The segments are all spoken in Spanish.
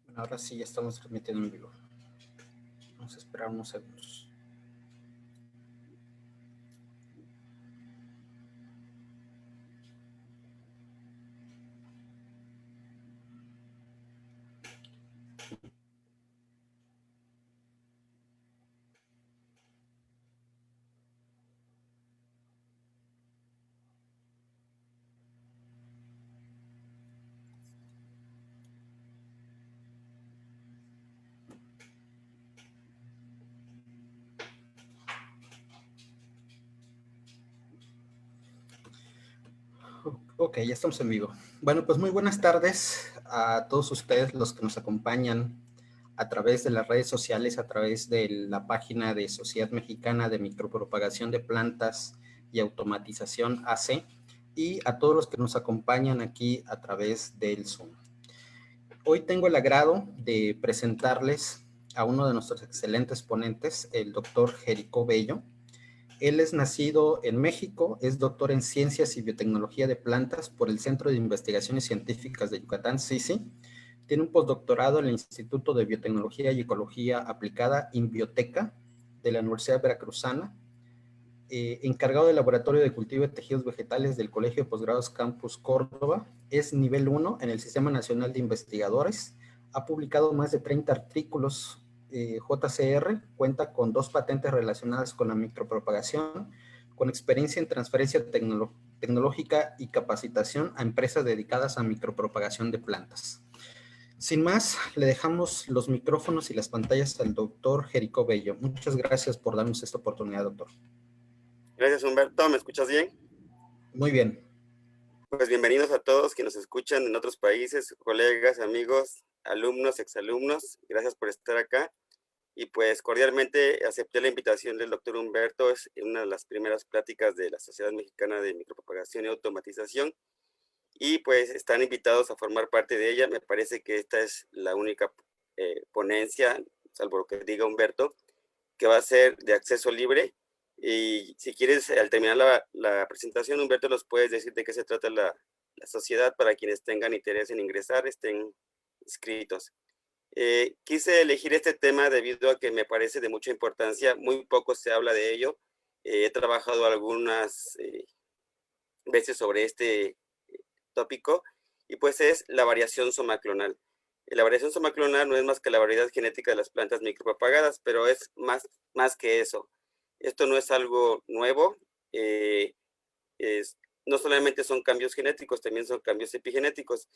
Bueno, ahora sí ya estamos transmitiendo en vivo. Vamos a esperar unos segundos. Ok, ya estamos en vivo. Bueno, pues muy buenas tardes a todos ustedes los que nos acompañan a través de las redes sociales, a través de la página de Sociedad Mexicana de Micropropagación de Plantas y Automatización AC, y a todos los que nos acompañan aquí a través del Zoom. Hoy tengo el agrado de presentarles a uno de nuestros excelentes ponentes, el doctor Jericó Bello. Él es nacido en México, es doctor en Ciencias y Biotecnología de Plantas por el Centro de Investigaciones Científicas de Yucatán, CICI. Tiene un postdoctorado en el Instituto de Biotecnología y Ecología Aplicada, INBioteca, de la Universidad Veracruzana, encargado del Laboratorio de Cultivo de Tejidos Vegetales del Colegio de Posgrados Campus Córdoba. Es nivel 1 en el Sistema Nacional de Investigadores. Ha publicado más de 30 artículos. JCR cuenta con 2 patentes relacionadas con la micropropagación, con experiencia en transferencia tecnológica y capacitación a empresas dedicadas a micropropagación de plantas. Sin más, le dejamos los micrófonos y las pantallas al doctor Jericó Bello. Muchas gracias por darnos esta oportunidad, doctor. Gracias, Humberto. ¿Me escuchas bien? Muy bien. Pues bienvenidos a todos que nos escuchan en otros países, colegas, amigos, alumnos, exalumnos. Gracias por estar acá. Y pues cordialmente acepté la invitación del doctor Humberto. Es una de las primeras pláticas de la Sociedad Mexicana de Micropropagación y Automatización. Y pues están invitados a formar parte de ella. Me parece que esta es la única ponencia, salvo lo que diga Humberto, que va a ser de acceso libre. Y si quieres, al terminar la presentación, Humberto, los puedes decir de qué se trata la sociedad para quienes tengan interés en ingresar, estén inscritos. Quise elegir este tema debido a que me parece de mucha importancia, muy poco se habla de ello. He trabajado algunas veces sobre este tópico, y pues es la variación somaclonal. La variación somaclonal no es más que la variedad genética de las plantas micropropagadas, pero es más que eso. Esto no es algo nuevo, no solamente son cambios genéticos, también son cambios epigenéticos.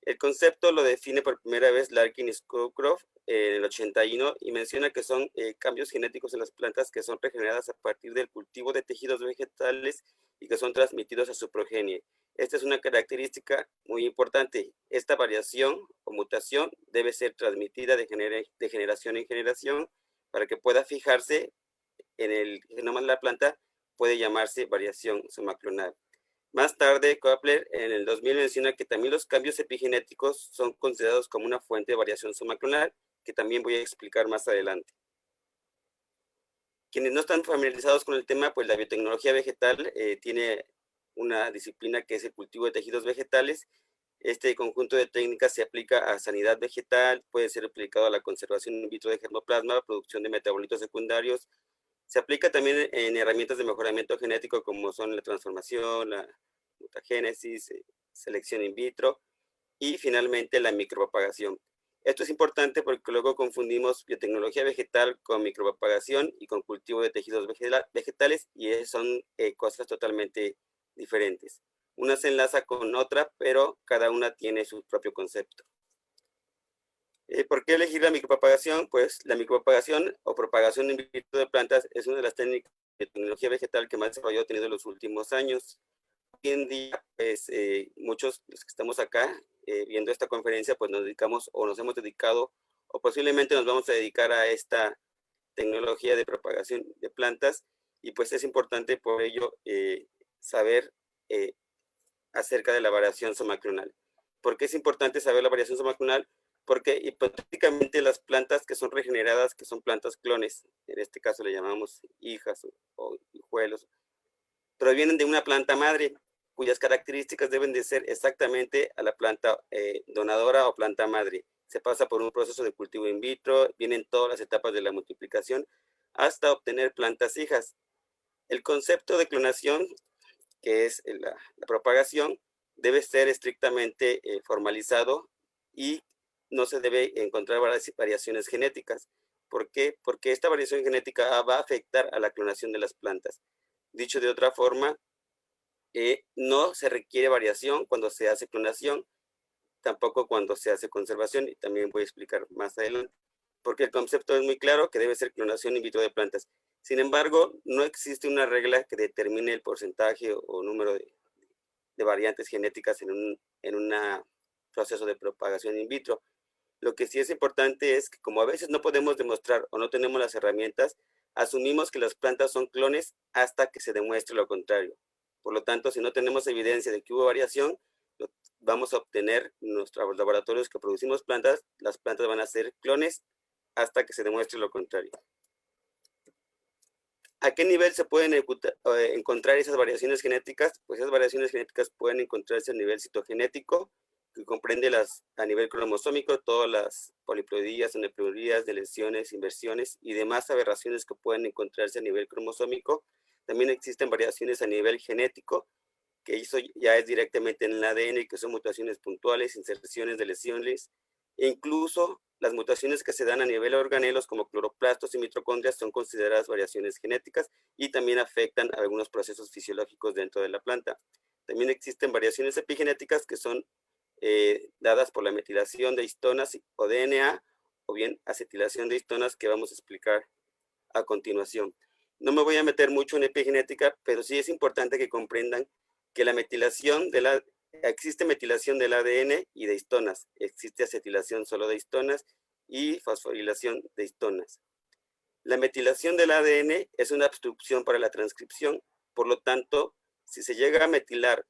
El concepto lo define por primera vez Larkin y Scowcroft en el 81 y menciona que son cambios genéticos en las plantas que son regeneradas a partir del cultivo de tejidos vegetales y que son transmitidos a su progenie. Esta es una característica muy importante. Esta variación o mutación debe ser transmitida de generación en generación para que pueda fijarse en el genoma de la planta. Puede llamarse variación somaclonal. Más tarde, Koepler en el 2000 menciona que también los cambios epigenéticos son considerados como una fuente de variación somaclonal, que también voy a explicar más adelante. Quienes no están familiarizados con el tema, pues la biotecnología vegetal tiene una disciplina que es el cultivo de tejidos vegetales. Este conjunto de técnicas se aplica a sanidad vegetal, puede ser aplicado a la conservación in vitro de germoplasma, producción de metabolitos secundarios. Se aplica también en herramientas de mejoramiento genético como son la transformación, la mutagénesis, selección in vitro y finalmente la micropropagación. Esto es importante porque luego confundimos biotecnología vegetal con micropropagación y con cultivo de tejidos vegetales y son cosas totalmente diferentes. Una se enlaza con otra, pero cada una tiene su propio concepto. ¿Por qué elegir la micropropagación? Pues la micropropagación o propagación in vitro de plantas es una de las técnicas de tecnología vegetal que más desarrollo ha tenido en los últimos años. Hoy en día, pues muchos los que estamos acá viendo esta conferencia, pues nos dedicamos o nos hemos dedicado o posiblemente nos vamos a dedicar a esta tecnología de propagación de plantas y pues es importante por ello saber acerca de la variación somaclonal. ¿Por qué es importante saber la variación somaclonal? porque hipotéticamente las plantas que son regeneradas, que son plantas clones, en este caso le llamamos hijas o hijuelos, provienen de una planta madre, cuyas características deben de ser exactamente a la planta donadora o planta madre. Se pasa por un proceso de cultivo in vitro, vienen todas las etapas de la multiplicación, hasta obtener plantas hijas. El concepto de clonación, que es la propagación, debe ser estrictamente formalizado y no se debe encontrar variaciones genéticas. ¿Por qué? Porque esta variación genética va a afectar a la clonación de las plantas. Dicho de otra forma, no se requiere variación cuando se hace clonación, tampoco cuando se hace conservación, y también voy a explicar más adelante, porque el concepto es muy claro que debe ser clonación in vitro de plantas. Sin embargo, no existe una regla que determine el porcentaje o número de variantes genéticas en un proceso de propagación in vitro. Lo que sí es importante es que, como a veces no podemos demostrar o no tenemos las herramientas, asumimos que las plantas son clones hasta que se demuestre lo contrario. Por lo tanto, si no tenemos evidencia de que hubo variación, vamos a obtener en nuestros laboratorios que producimos plantas, las plantas van a ser clones hasta que se demuestre lo contrario. ¿A qué nivel se pueden encontrar esas variaciones genéticas? Pues esas variaciones genéticas pueden encontrarse a nivel citogenético, que comprende a nivel cromosómico todas las poliploidías, aneuploidías, deleciones, inversiones y demás aberraciones que pueden encontrarse a nivel cromosómico. También existen variaciones a nivel genético, que eso ya es directamente en el ADN, que son mutaciones puntuales, inserciones de lesiones, e incluso las mutaciones que se dan a nivel de organelos como cloroplastos y mitocondrias son consideradas variaciones genéticas y también afectan a algunos procesos fisiológicos dentro de la planta. También existen variaciones epigenéticas que son dadas por la metilación de histonas o DNA, o bien acetilación de histonas, que vamos a explicar a continuación. No me voy a meter mucho en epigenética, pero sí es importante que comprendan que existe metilación del ADN y de histonas, existe acetilación solo de histonas y fosforilación de histonas. La metilación del ADN es una obstrucción para la transcripción, por lo tanto, si se llega a metilar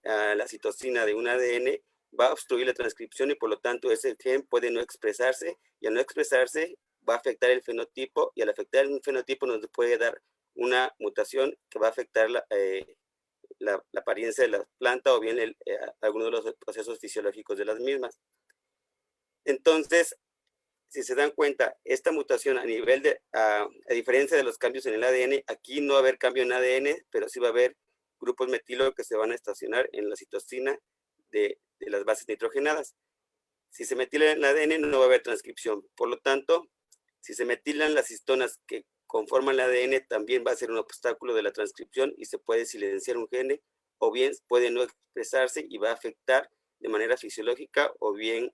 a la citosina de un ADN, va a obstruir la transcripción y por lo tanto ese gen puede no expresarse, y al no expresarse va a afectar el fenotipo, y al afectar el fenotipo nos puede dar una mutación que va a afectar la apariencia de la planta o bien algunos de los procesos fisiológicos de las mismas. Entonces, si se dan cuenta, esta mutación a diferencia de los cambios en el ADN, aquí no va a haber cambio en ADN, pero sí va a haber grupos metilo que se van a estacionar en la citosina de las bases nitrogenadas. Si se metila el ADN, no va a haber transcripción. Por lo tanto, si se metilan las histonas que conforman el ADN, también va a ser un obstáculo de la transcripción y se puede silenciar un gene, o bien puede no expresarse y va a afectar de manera fisiológica o bien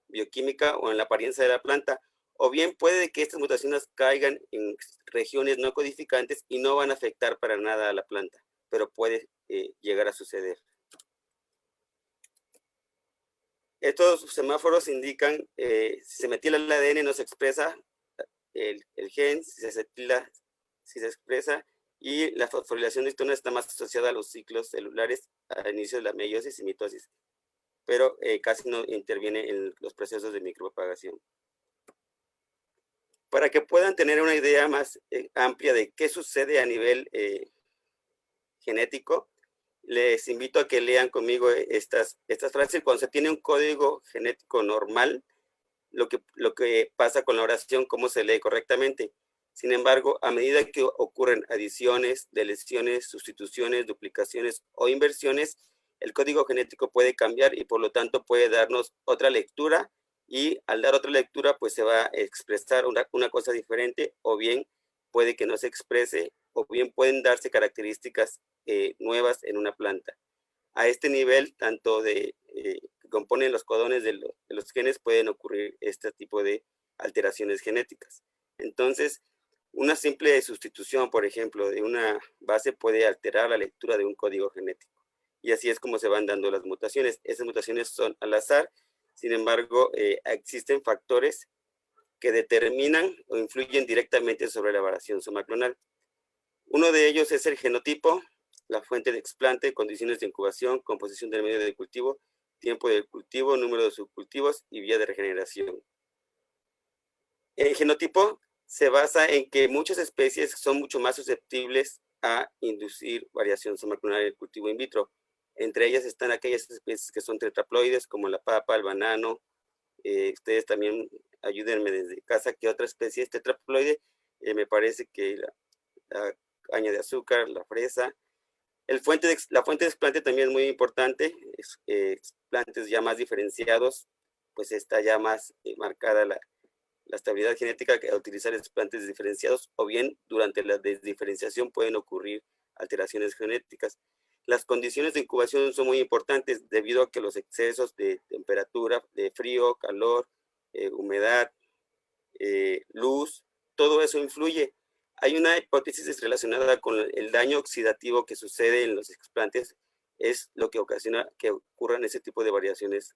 bioquímica o en la apariencia de la planta, o bien puede que estas mutaciones caigan en regiones no codificantes y no van a afectar para nada a la planta, pero puede llegar a suceder. Estos semáforos indican si se metila el ADN no se expresa el gen, si se acetila, si se expresa, y la fosforilación de histonas está más asociada a los ciclos celulares al inicio de la meiosis y mitosis, pero casi no interviene en los procesos de micropropagación. Para que puedan tener una idea más amplia de qué sucede a nivel genético, les invito a que lean conmigo estas frases. Cuando se tiene un código genético normal, lo que pasa con la oración, cómo se lee correctamente. Sin embargo, a medida que ocurren adiciones, deleciones, sustituciones, duplicaciones o inversiones, el código genético puede cambiar y por lo tanto puede darnos otra lectura, y al dar otra lectura pues se va a expresar una cosa diferente, o bien puede que no se exprese, o bien pueden darse características nuevas en una planta. A este nivel, tanto que componen los codones de los genes, pueden ocurrir este tipo de alteraciones genéticas. Entonces, una simple sustitución, por ejemplo, de una base puede alterar la lectura de un código genético. Y así es como se van dando las mutaciones. Esas mutaciones son al azar, sin embargo, existen factores que determinan o influyen directamente sobre la variación somaclonal. Uno de ellos es el genotipo, la fuente de explante, condiciones de incubación, composición del medio de cultivo, tiempo del cultivo, número de subcultivos y vía de regeneración. El genotipo se basa en que muchas especies son mucho más susceptibles a inducir variación somaclonal en el cultivo in vitro. Entre ellas están aquellas especies que son tetraploides, como la papa, el banano. Ustedes también ayúdenme desde casa, ¿qué otra especie es tetraploide? Me parece que la caña de azúcar, la fresa. La fuente de explante también es muy importante. Explantes ya más diferenciados, pues está ya más marcada la estabilidad genética que al utilizar explantes diferenciados, o bien durante la desdiferenciación pueden ocurrir alteraciones genéticas. Las condiciones de incubación son muy importantes debido a que los excesos de temperatura, de frío, calor, humedad, luz, todo eso influye. Hay una hipótesis relacionada con el daño oxidativo que sucede en los explantes, es lo que ocasiona que ocurran ese tipo de variaciones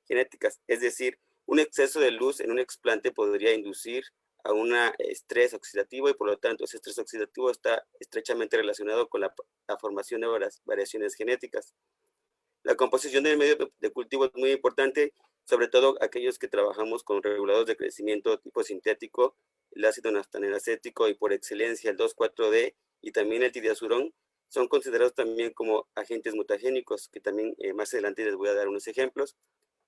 genéticas. Es decir, un exceso de luz en un explante podría inducir a un estrés oxidativo y por lo tanto ese estrés oxidativo está estrechamente relacionado con la formación de variaciones genéticas. La composición del medio de cultivo es muy importante, sobre todo aquellos que trabajamos con reguladores de crecimiento tipo sintético, el ácido naftalenacético y por excelencia el 2,4-D y también el tidiazurón son considerados también como agentes mutagénicos, que también más adelante les voy a dar unos ejemplos.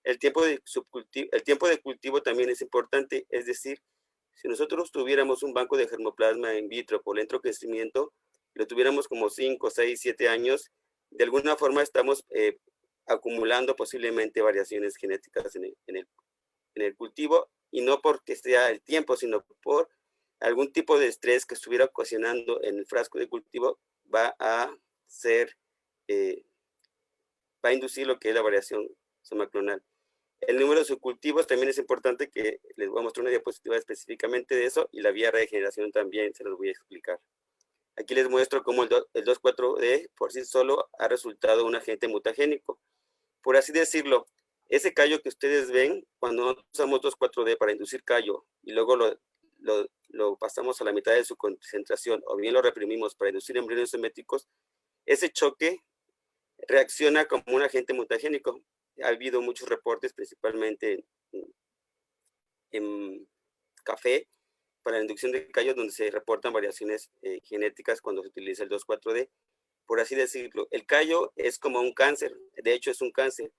El tiempo de cultivo también es importante, es decir, si nosotros tuviéramos un banco de germoplasma in vitro por lento crecimiento, lo tuviéramos como 5, 6, 7 años, de alguna forma estamos acumulando posiblemente variaciones genéticas en el cultivo, y no porque sea el tiempo, sino por algún tipo de estrés que estuviera ocasionando en el frasco de cultivo, va a inducir lo que es la variación somaclonal. El número de subcultivos también es importante, que les voy a mostrar una diapositiva específicamente de eso, y la vía de regeneración también se los voy a explicar. Aquí les muestro cómo el 2,4-D por sí solo ha resultado un agente mutagénico. Por así decirlo, ese callo que ustedes ven, cuando usamos 2,4-D para inducir callo y luego lo pasamos a la mitad de su concentración, o bien lo reprimimos para inducir embriones sométicos, ese choque reacciona como un agente mutagénico. Ha habido muchos reportes, principalmente en café, para la inducción de callos, donde se reportan variaciones genéticas cuando se utiliza el 2,4-D. Por así decirlo, el callo es como un cáncer, de hecho es un cáncer,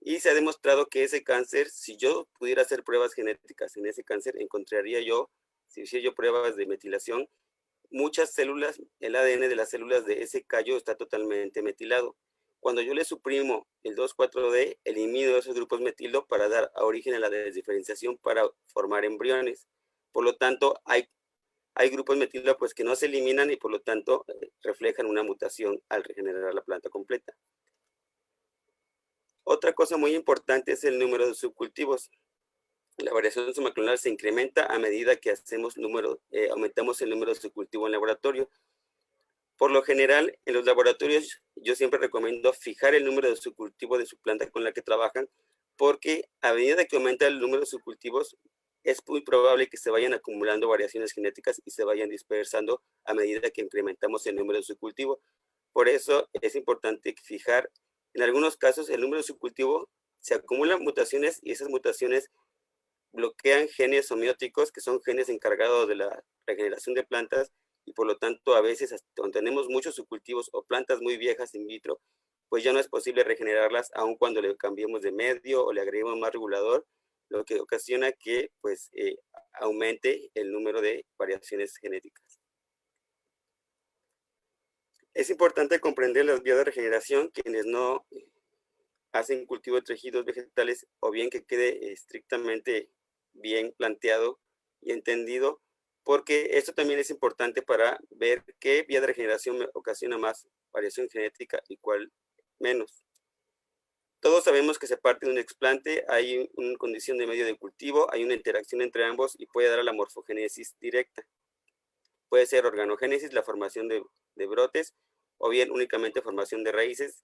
y se ha demostrado que ese cáncer, si yo pudiera hacer pruebas genéticas en ese cáncer, encontraría yo, si hiciera yo pruebas de metilación, muchas células, el ADN de las células de ese callo está totalmente metilado. Cuando yo le suprimo el 2,4-D, elimino esos grupos metilo para dar origen a la desdiferenciación para formar embriones. Por lo tanto, hay grupos metilo pues, que no se eliminan y por lo tanto reflejan una mutación al regenerar la planta completa. Otra cosa muy importante es el número de subcultivos. La variación somaclonal se incrementa a medida que aumentamos el número de subcultivos en laboratorio. Por lo general, en los laboratorios yo siempre recomiendo fijar el número de subcultivo de su planta con la que trabajan, porque a medida que aumenta el número de subcultivos, es muy probable que se vayan acumulando variaciones genéticas y se vayan dispersando a medida que incrementamos el número de subcultivo. Por eso es importante fijar, en algunos casos, el número de subcultivo, se acumulan mutaciones y esas mutaciones bloquean genes homeóticos, que son genes encargados de la regeneración de plantas, y por lo tanto a veces cuando tenemos muchos subcultivos o plantas muy viejas in vitro, pues ya no es posible regenerarlas aun cuando le cambiemos de medio o le agreguemos más regulador, lo que ocasiona que pues aumente el número de variaciones genéticas. Es importante comprender las vías de regeneración. Quienes no hacen cultivo de tejidos vegetales, o bien que quede estrictamente bien planteado y entendido, porque esto también es importante para ver qué vía de regeneración ocasiona más variación genética y cuál menos. Todos sabemos que se parte de un explante, hay una condición de medio de cultivo, hay una interacción entre ambos y puede dar a la morfogénesis directa. Puede ser organogénesis, la formación de brotes, o bien únicamente formación de raíces.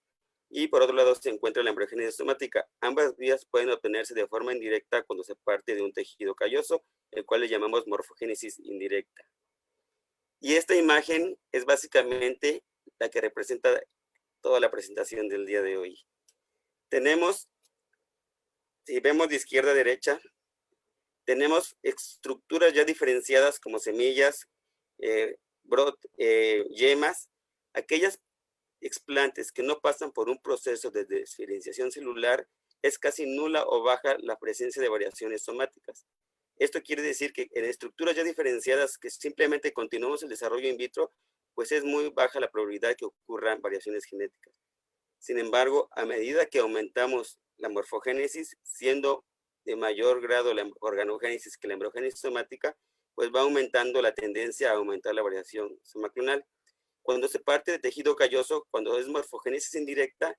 Y por otro lado se encuentra la embriogénesis somática. Ambas vías pueden obtenerse de forma indirecta cuando se parte de un tejido calloso, el cual le llamamos morfogénesis indirecta. Y esta imagen es básicamente la que representa toda la presentación del día de hoy. Tenemos, si vemos de izquierda a derecha, tenemos estructuras ya diferenciadas como semillas, yemas, aquellas explantes que no pasan por un proceso de diferenciación celular, es casi nula o baja la presencia de variaciones somáticas. Esto quiere decir que en estructuras ya diferenciadas que simplemente continuamos el desarrollo in vitro, pues es muy baja la probabilidad de que ocurran variaciones genéticas. Sin embargo, a medida que aumentamos la morfogénesis, siendo de mayor grado la organogénesis que la embriogénesis somática, pues va aumentando la tendencia a aumentar la variación somaclonal. Cuando se parte de tejido calloso, cuando es morfogénesis indirecta,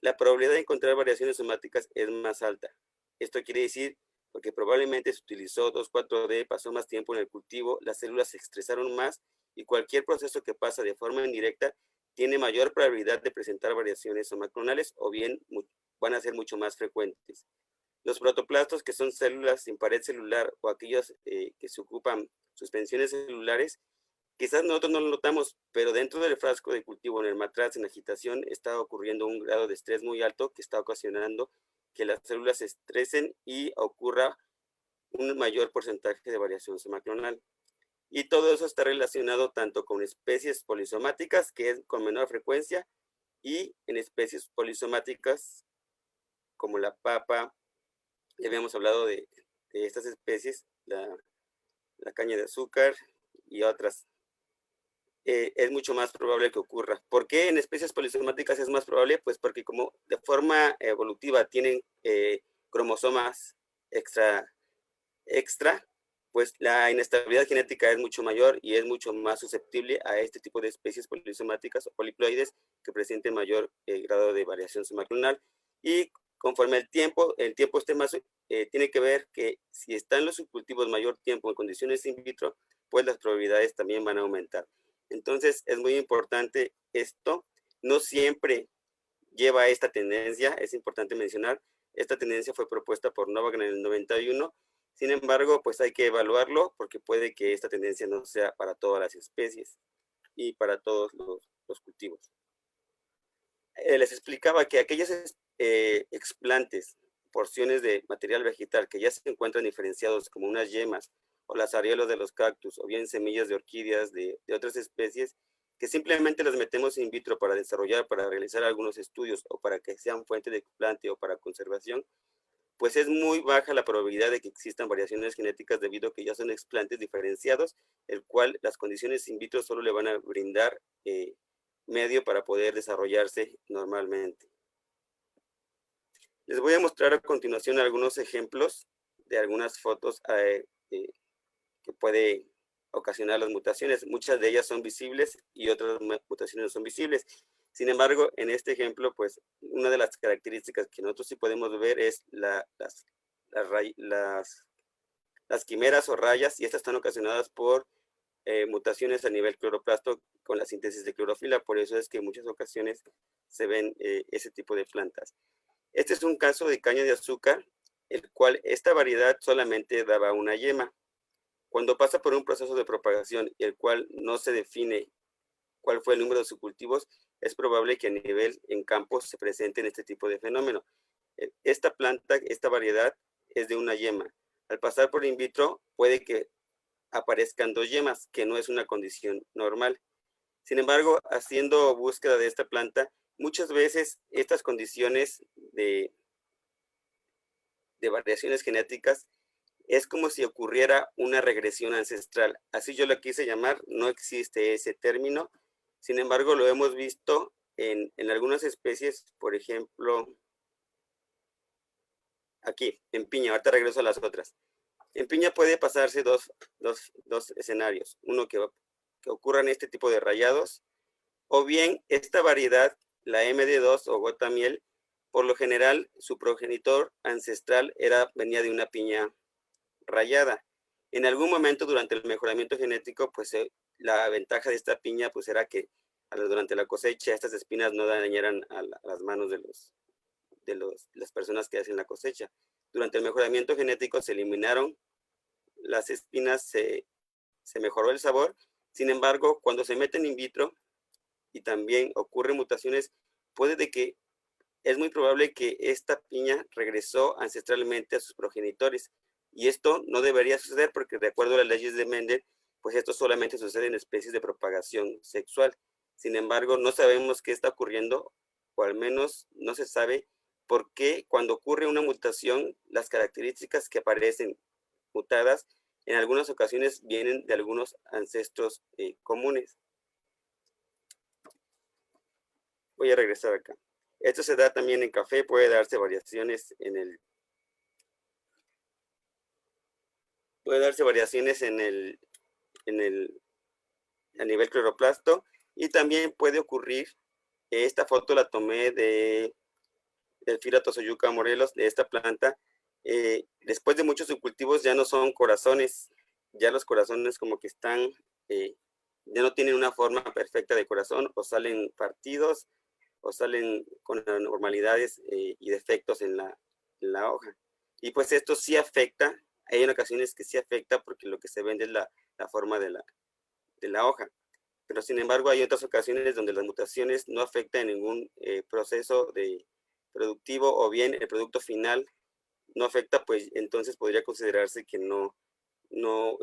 la probabilidad de encontrar variaciones somáticas es más alta. Esto quiere decir porque probablemente se utilizó 2,4-D, pasó más tiempo en el cultivo, las células se estresaron más y cualquier proceso que pasa de forma indirecta tiene mayor probabilidad de presentar variaciones somaclonales o bien van a ser mucho más frecuentes. Los protoplastos, que son células sin pared celular o aquellos que se ocupan suspensiones celulares, quizás nosotros no lo notamos, pero dentro del frasco de cultivo, en el matraz, en agitación, está ocurriendo un grado de estrés muy alto que está ocasionando que las células se estresen y ocurra un mayor porcentaje de variación somaclonal. Y todo eso está relacionado tanto con especies polisomáticas, que es con menor frecuencia, y en especies polisomáticas como la papa. Ya habíamos hablado de estas especies, la caña de azúcar y otras. Es mucho más probable que ocurra. ¿Por qué en especies polisomáticas es más probable? Pues porque como de forma evolutiva tienen cromosomas extra, pues la inestabilidad genética es mucho mayor y es mucho más susceptible a este tipo de especies polisomáticas o poliploides que presenten mayor grado de variación somaclonal. Y conforme el tiempo esté más, tiene que ver que si están los subcultivos mayor tiempo en condiciones in vitro, pues las probabilidades también van a aumentar. Entonces es muy importante esto. No siempre lleva a esta tendencia, es importante mencionar, esta tendencia fue propuesta por Novak en el 91, sin embargo, pues hay que evaluarlo porque puede que esta tendencia no sea para todas las especies y para todos los cultivos. Les explicaba que aquellos explantes, porciones de material vegetal que ya se encuentran diferenciados como unas yemas o las areolas de los cactus o bien semillas de orquídeas de otras especies, que simplemente las metemos in vitro para desarrollar, para realizar algunos estudios o para que sean fuente de explante o para conservación, pues es muy baja la probabilidad de que existan variaciones genéticas debido a que ya son explantes diferenciados, el cual las condiciones in vitro solo le van a brindar medio para poder desarrollarse normalmente. Les voy a mostrar a continuación algunos ejemplos de algunas fotos que puede ocasionar las mutaciones. Muchas de ellas son visibles y otras mutaciones no son visibles. Sin embargo, en este ejemplo, pues una de las características que nosotros sí podemos ver es las quimeras o rayas, y estas están ocasionadas por mutaciones a nivel cloroplasto con la síntesis de clorofila. Por eso es que en muchas ocasiones se ven ese tipo de plantas. Este es un caso de caña de azúcar, el cual esta variedad solamente daba una yema. Cuando pasa por un proceso de propagación, el cual no se define cuál fue el número de subcultivos, es probable que a nivel en campo se presenten este tipo de fenómeno. Esta planta, esta variedad, es de una yema. Al pasar por in vitro, puede que aparezcan 2 yemas, que no es una condición normal. Sin embargo, haciendo búsqueda de esta planta, muchas veces estas condiciones de variaciones genéticas es como si ocurriera una regresión ancestral. Así yo lo quise llamar, no existe ese término. Sin embargo, lo hemos visto en algunas especies, por ejemplo, aquí, en piña. Ahorita regreso a las otras. En piña puede pasarse dos escenarios. Uno que ocurran este tipo de rayados, o bien esta variedad, la MD2 o gota miel, por lo general su progenitor ancestral venía de una piña rayada. En algún momento durante el mejoramiento genético, pues la ventaja de esta piña pues era que durante la cosecha estas espinas no dañaran a las manos de las personas que hacen la cosecha. Durante el mejoramiento genético se eliminaron las espinas, se mejoró el sabor. Sin embargo, cuando se meten in vitro y también ocurren mutaciones, puede de que es muy probable que esta piña regresó ancestralmente a sus progenitores. Y esto no debería suceder porque, de acuerdo a las leyes de Mendel, pues esto solamente sucede en especies de propagación sexual. Sin embargo, no sabemos qué está ocurriendo, o al menos no se sabe por qué cuando ocurre una mutación, las características que aparecen mutadas en algunas ocasiones vienen de algunos ancestros comunes. Voy a regresar acá. Esto se da también en café, puede darse variaciones en el a nivel cloroplasto, y también puede ocurrir, esta foto la tomé de Delfira tosoyuca Morelos, de esta planta. Después de muchos subcultivos ya no son corazones, ya los corazones como que están, ya no tienen una forma perfecta de corazón, o salen partidos, o salen con anormalidades y defectos en la hoja. Y pues esto sí afecta, hay en ocasiones que sí afecta porque lo que se vende es la forma de la hoja. Pero sin embargo hay otras ocasiones donde las mutaciones no afectan en ningún proceso productivo, o bien el producto final no afecta, pues entonces podría considerarse que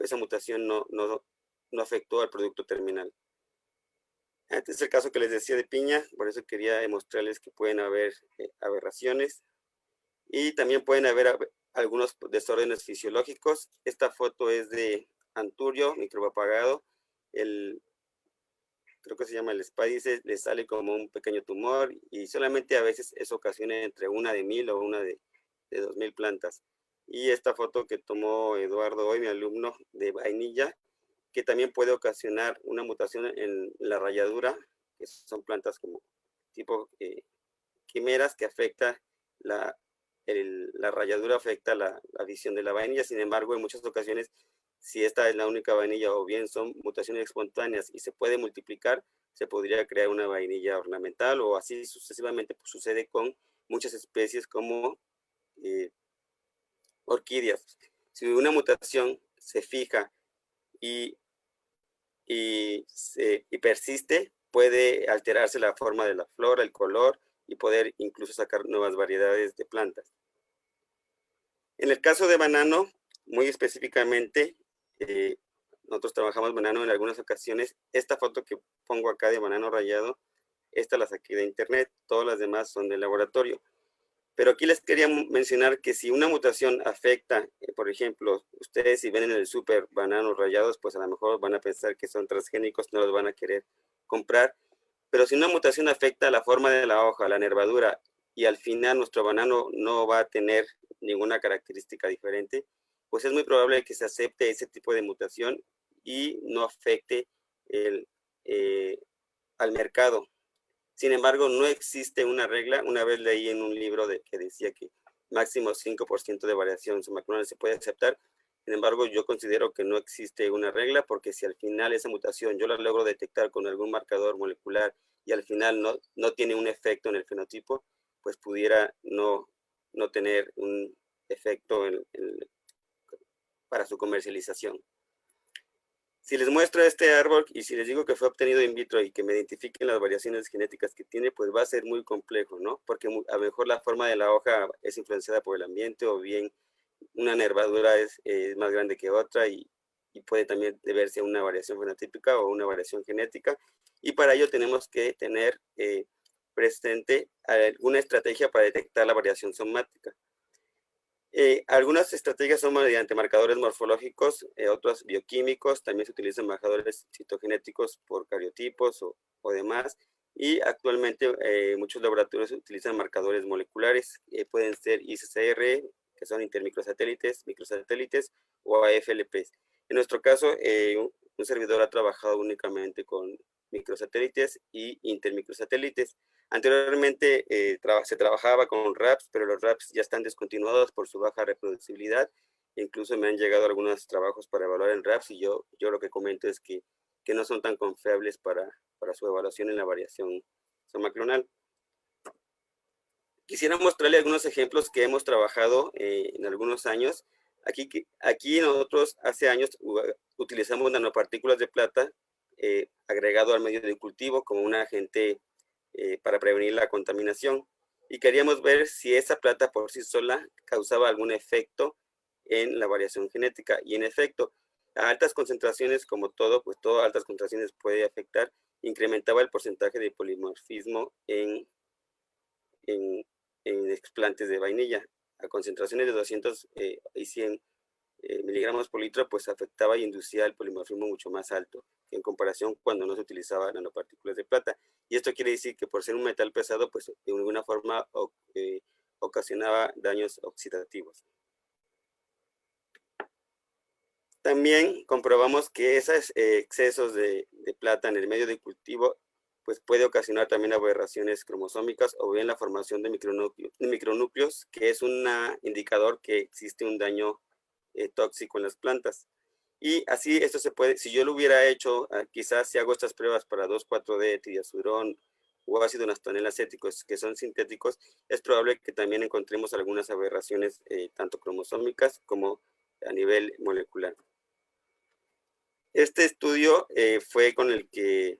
esa mutación no afectó al producto terminal. Este es el caso que les decía de piña, por eso quería demostrarles que pueden haber aberraciones y también pueden haber algunos desórdenes fisiológicos. Esta foto es de anturio micropapagado, creo que se llama el espádice, le sale como un pequeño tumor y solamente a veces eso ocasiona entre una de 1000 o una de 2000 plantas. Y esta foto que tomó Eduardo hoy, mi alumno, de vainilla, que también puede ocasionar una mutación en la ralladura, que son plantas como tipo quimeras, que afecta la ralladura, afecta la visión de la vainilla. Sin embargo, en muchas ocasiones, si esta es la única vainilla o bien son mutaciones espontáneas y se puede multiplicar, se podría crear una vainilla ornamental, o así sucesivamente. Pues sucede con muchas especies como orquídeas. Si una mutación se fija y persiste, puede alterarse la forma de la flora, el color, y poder incluso sacar nuevas variedades de plantas. En el caso de banano, muy específicamente, nosotros trabajamos banano en algunas ocasiones. Esta foto que pongo acá de banano rallado, esta la saqué de internet, todas las demás son de laboratorio. Pero aquí les quería mencionar que si una mutación afecta, por ejemplo, ustedes si ven en el súper bananos rallados, pues a lo mejor van a pensar que son transgénicos, no los van a querer comprar. Pero si una mutación afecta la forma de la hoja, la nervadura, y al final nuestro banano no va a tener ninguna característica diferente, pues es muy probable que se acepte ese tipo de mutación y no afecte al mercado. Sin embargo, no existe una regla. Una vez leí en un libro que decía que máximo 5% de variación submacronal se puede aceptar. Sin embargo, yo considero que no existe una regla, porque si al final esa mutación yo la logro detectar con algún marcador molecular y al final no tiene un efecto en el fenotipo, pues pudiera no tener un efecto para su comercialización. Si les muestro este árbol y si les digo que fue obtenido in vitro y que me identifiquen las variaciones genéticas que tiene, pues va a ser muy complejo, ¿no? Porque a lo mejor la forma de la hoja es influenciada por el ambiente, o bien una nervadura es más grande que otra, y puede también deberse a una variación fenotípica o una variación genética. Y para ello tenemos que tener presente alguna estrategia para detectar la variación somática. Algunas estrategias son mediante marcadores morfológicos, otros bioquímicos. También se utilizan marcadores citogenéticos por cariotipos o demás. Y actualmente muchos laboratorios utilizan marcadores moleculares, pueden ser ICCR, que son intermicrosatélites, microsatélites, o AFLPs. En nuestro caso, un servidor ha trabajado únicamente con microsatélites y intermicrosatélites. Anteriormente se trabajaba con RAPs, pero los RAPs ya están descontinuados por su baja reproducibilidad. Incluso me han llegado algunos trabajos para evaluar en RAPs, y yo lo que comento es que no son tan confiables para su evaluación en la variación somacronal. Quisiera mostrarle algunos ejemplos que hemos trabajado en algunos años. Aquí nosotros hace años utilizamos nanopartículas de plata agregado al medio de cultivo como un agente para prevenir la contaminación. y queríamos ver si esa planta por sí sola causaba algún efecto en la variación genética. Y en efecto, a altas concentraciones, como todo, pues todo a altas concentraciones puede afectar, incrementaba el porcentaje de polimorfismo en explantes de vainilla. A concentraciones de 200 y 100 miligramos por litro, pues afectaba y inducía el polimorfismo mucho más alto en comparación cuando no se utilizaba nanopartículas de plata. Y esto quiere decir que por ser un metal pesado, pues de alguna forma ocasionaba daños oxidativos. También comprobamos que esos excesos de plata en el medio de cultivo pues puede ocasionar también aberraciones cromosómicas o bien la formación de micronúcleos, que es un indicador que existe un daño tóxico en las plantas. Y así esto se puede, si yo lo hubiera hecho, quizás si hago estas pruebas para 2,4-D, triazurón o ácido naftanel acéticos, que son sintéticos, es probable que también encontremos algunas aberraciones tanto cromosómicas como a nivel molecular. Este estudio fue con el que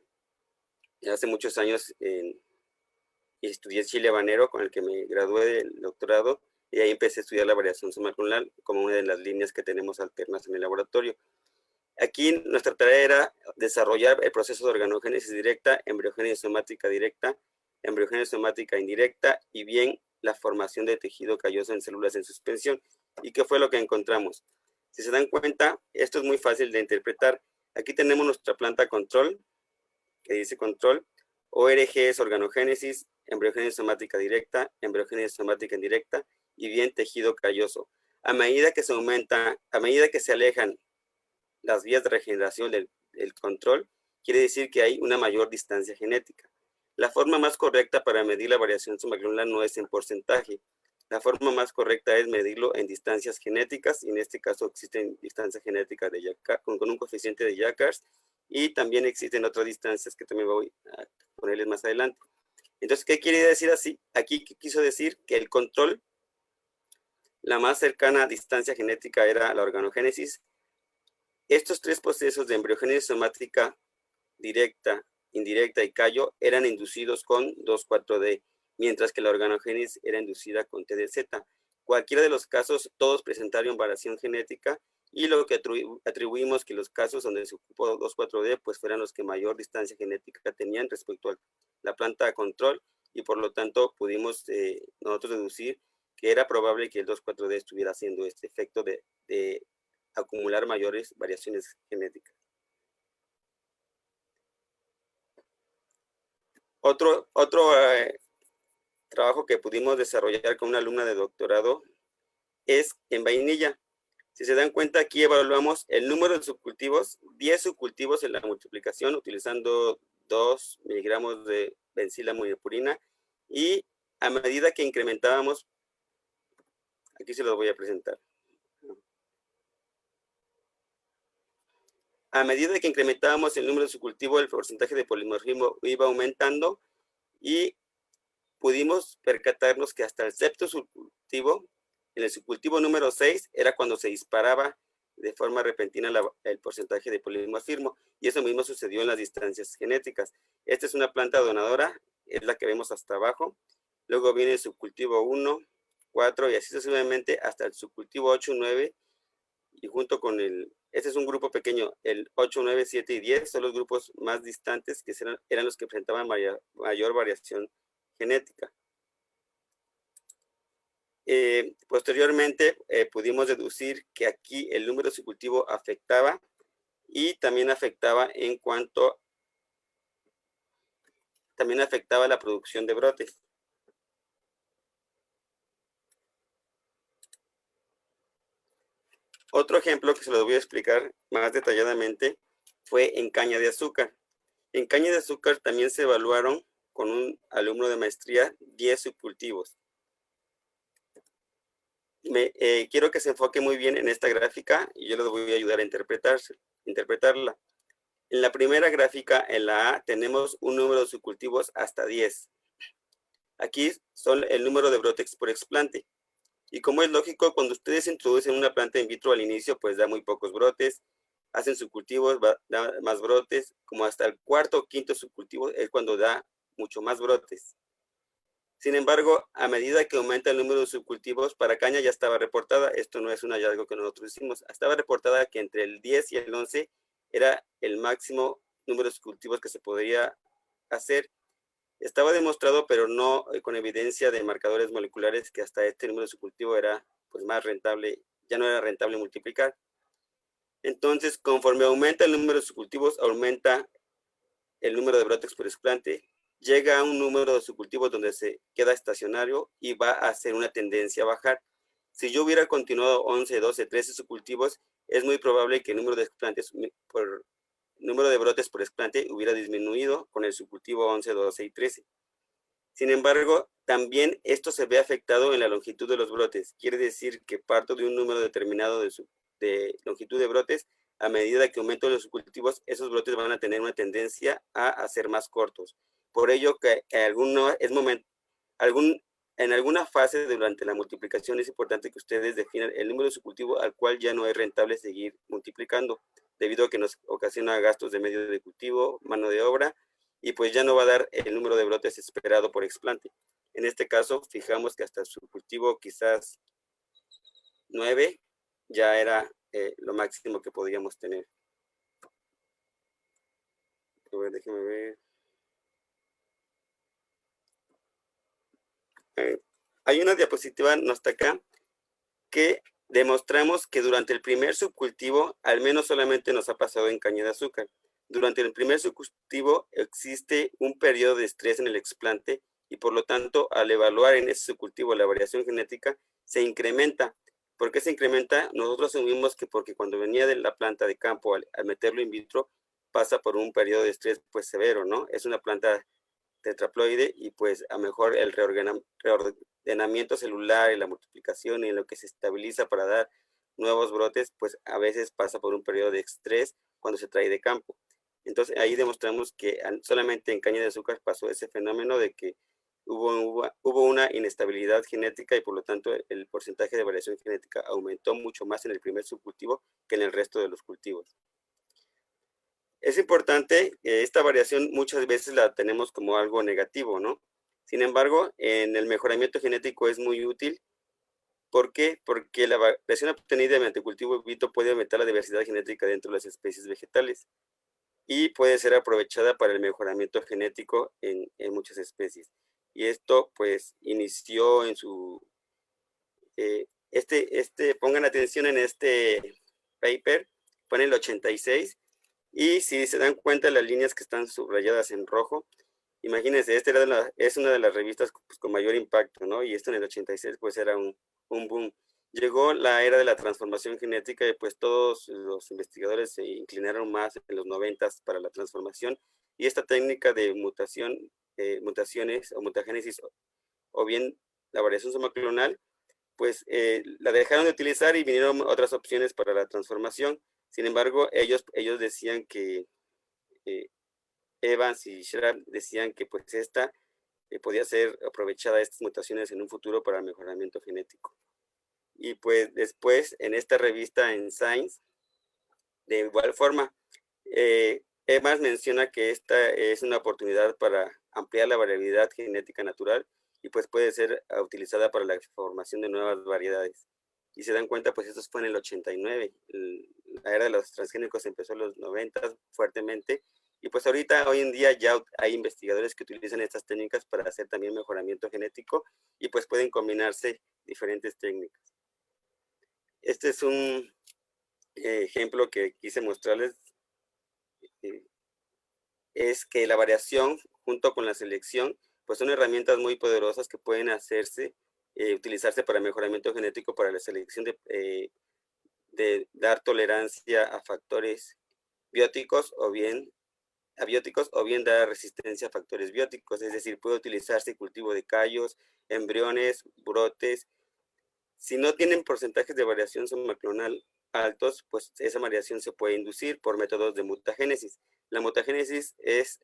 hace muchos años estudié chile habanero, con el que me gradué del doctorado, y ahí empecé a estudiar la variación somaclonal como una de las líneas que tenemos alternas en el laboratorio. Aquí nuestra tarea era desarrollar el proceso de organogénesis directa, embriogénesis somática directa, embriogénesis somática indirecta y bien la formación de tejido calloso en células en suspensión. ¿Y qué fue lo que encontramos? Si se dan cuenta, esto es muy fácil de interpretar. Aquí tenemos nuestra planta control, que dice control. ORG es organogénesis, embriogénesis somática directa, embriogénesis somática indirecta y bien tejido calloso. A medida que se aumenta, a medida que se alejan las vías de regeneración del control, quiere decir que hay una mayor distancia genética. La forma más correcta para medir la variación somaclonal no es en porcentaje. La forma más correcta es medirlo en distancias genéticas, y en este caso existen distancias genéticas de con un coeficiente de Jacquard, y también existen otras distancias que también voy a ponerles más adelante. Entonces, ¿qué quiere decir así? Aquí quiso decir que el control, la más cercana distancia genética era la organogénesis. Estos tres procesos de embriogénesis somática directa, indirecta y callo eran inducidos con 2,4-D, mientras que la organogénesis era inducida con TDZ. Cualquiera de los casos, todos presentaron variación genética, y lo que atribuimos que los casos donde se ocupó 2,4-D pues fueran los que mayor distancia genética tenían respecto a la planta de control, y por lo tanto pudimos nosotros deducir que era probable que el 2,4-D estuviera haciendo este efecto de acumular mayores variaciones genéticas. Otro trabajo que pudimos desarrollar con una alumna de doctorado es en vainilla. Si se dan cuenta, aquí evaluamos el número de subcultivos, 10 subcultivos en la multiplicación, utilizando 2 miligramos de benzilamidopurina, y a medida que incrementábamos, aquí se los voy a presentar. A medida que incrementábamos el número de subcultivo, el porcentaje de polimorfismo iba aumentando, y pudimos percatarnos que hasta el sexto subcultivo, en el subcultivo número 6, era cuando se disparaba de forma repentina el porcentaje de polimorfismo, y eso mismo sucedió en las distancias genéticas. Esta es una planta donadora, es la que vemos hasta abajo. Luego viene el subcultivo 1, 4 y así sucesivamente hasta el subcultivo 8, 9, y junto con este es un grupo pequeño, el 8, 9, 7 y 10 son los grupos más distantes, que eran los que presentaban mayor variación genética. Posteriormente pudimos deducir que aquí el número de subcultivo afectaba, y también afectaba la producción de brotes. Otro ejemplo que se lo voy a explicar más detalladamente fue en caña de azúcar. En caña de azúcar también se evaluaron con un alumno de maestría 10 subcultivos. Quiero que se enfoque muy bien en esta gráfica, y yo les voy a ayudar a interpretarla. En la primera gráfica, en la A, tenemos un número de subcultivos hasta 10. Aquí son el número de brotes por explante. Y como es lógico, cuando ustedes introducen una planta in vitro al inicio, pues da muy pocos brotes, hacen subcultivos, da más brotes, como hasta el cuarto o quinto subcultivo es cuando da mucho más brotes. Sin embargo, a medida que aumenta el número de subcultivos, para caña ya estaba reportada, esto no es un hallazgo que nosotros hicimos, estaba reportada que entre el 10 y el 11 era el máximo número de subcultivos que se podría hacer. Estaba demostrado, pero no con evidencia de marcadores moleculares, que hasta este número de subcultivo era pues más rentable, ya no era rentable multiplicar. Entonces, conforme aumenta el número de subcultivos, aumenta el número de brotes por explante, llega a un número de subcultivos donde se queda estacionario y va a hacer una tendencia a bajar. Si yo hubiera continuado 11, 12, 13 subcultivos, es muy probable que el número de explantes por número de brotes por explante hubiera disminuido con el subcultivo 11, 12 y 13. Sin embargo, también esto se ve afectado en la longitud de los brotes. Quiere decir que parto de un número determinado de longitud de brotes. A medida que aumentan los subcultivos, esos brotes van a tener una tendencia a hacer más cortos. Por ello, que en alguna fase durante la multiplicación es importante que ustedes definan el número de subcultivo al cual ya no es rentable seguir multiplicando, debido a que nos ocasiona gastos de medio de cultivo, mano de obra, y pues ya no va a dar el número de brotes esperado por explante. En este caso, fijamos que hasta el subcultivo quizás 9 ya era lo máximo que podíamos tener. A ver, déjenme ver. Hay una diapositiva, no está acá, que demostramos que durante el primer subcultivo, al menos solamente nos ha pasado en caña de azúcar. Durante el primer subcultivo existe un periodo de estrés en el explante y por lo tanto al evaluar en ese subcultivo la variación genética se incrementa. ¿Por qué se incrementa? Nosotros asumimos que porque cuando venía de la planta de campo al meterlo in vitro pasa por un periodo de estrés pues severo, ¿no? Es una planta tetraploide y pues a mejor el reordenamiento celular y la multiplicación y en lo que se estabiliza para dar nuevos brotes pues a veces pasa por un periodo de estrés cuando se trae de campo. Entonces ahí demostramos que solamente en caña de azúcar pasó ese fenómeno de que hubo una inestabilidad genética y por lo tanto el porcentaje de variación genética aumentó mucho más en el primer subcultivo que en el resto de los cultivos. Es importante, esta variación muchas veces la tenemos como algo negativo, ¿no? Sin embargo, en el mejoramiento genético es muy útil. ¿Por qué? Porque la variación obtenida mediante cultivo in vitro puede aumentar la diversidad genética dentro de las especies vegetales y puede ser aprovechada para el mejoramiento genético en muchas especies. Y esto pues inició en su, pongan atención en este paper, fue en el 86, y si se dan cuenta las líneas que están subrayadas en rojo, imagínense, esta es una de las revistas pues, con mayor impacto, ¿no? Y esto en el 86 pues era un boom. Llegó la era de la transformación genética y pues todos los investigadores se inclinaron más en los 90 para la transformación y esta técnica de mutaciones o mutagénesis o bien la variación somoclonal pues la dejaron de utilizar y vinieron otras opciones para la transformación. Sin embargo, ellos decían que Evans y Schramm decían que pues esta podía ser aprovechada estas mutaciones en un futuro para el mejoramiento genético. Y pues después en esta revista en Science, de igual forma, Evans menciona que esta es una oportunidad para ampliar la variabilidad genética natural y pues puede ser utilizada para la formación de nuevas variedades. Y se dan cuenta, pues esto fue en el 89, la era de los transgénicos empezó en los 90 fuertemente, y pues ahorita, hoy en día ya hay investigadores que utilizan estas técnicas para hacer también mejoramiento genético y pues pueden combinarse diferentes técnicas. Este es un ejemplo que quise mostrarles, es que la variación junto con la selección pues son herramientas muy poderosas que pueden utilizarse para mejoramiento genético, para la selección de dar tolerancia a factores bióticos o bien abióticos o bien dar resistencia a factores bióticos, es decir, puede utilizarse cultivo de callos, embriones, brotes. Si no tienen porcentajes de variación somaclonal altos, pues esa variación se puede inducir por métodos de mutagénesis. La mutagénesis es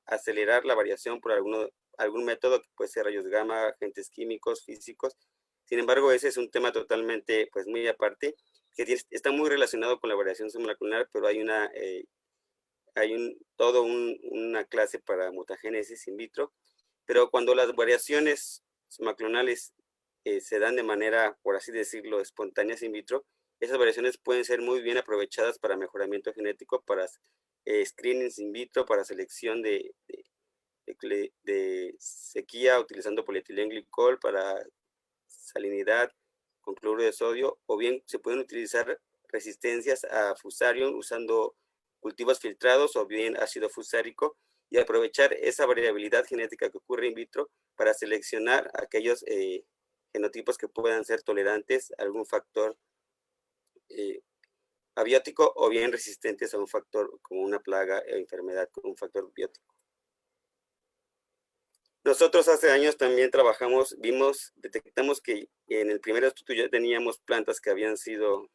acelerar la variación por algún método que puede ser rayos gamma, agentes químicos, físicos. Sin embargo, ese es un tema totalmente, pues muy aparte, que está muy relacionado con la variación somaclonal, pero hay una clase para mutagénesis in vitro Pero cuando las variaciones somaclonales se dan de manera, por así decirlo, espontáneas in vitro, esas variaciones pueden ser muy bien aprovechadas para mejoramiento genético, para screenings in vitro, para selección de sequía utilizando polietilenglicol, para salinidad con cloruro de sodio, o bien se pueden utilizar resistencias a fusarium usando cultivos filtrados o bien ácido fusárico, y aprovechar esa variabilidad genética que ocurre in vitro para seleccionar aquellos genotipos que puedan ser tolerantes a algún factor abiótico o bien resistentes a un factor como una plaga o enfermedad con un factor biótico. Nosotros hace años también trabajamos, detectamos que en el primer estudio ya teníamos plantas que habían sido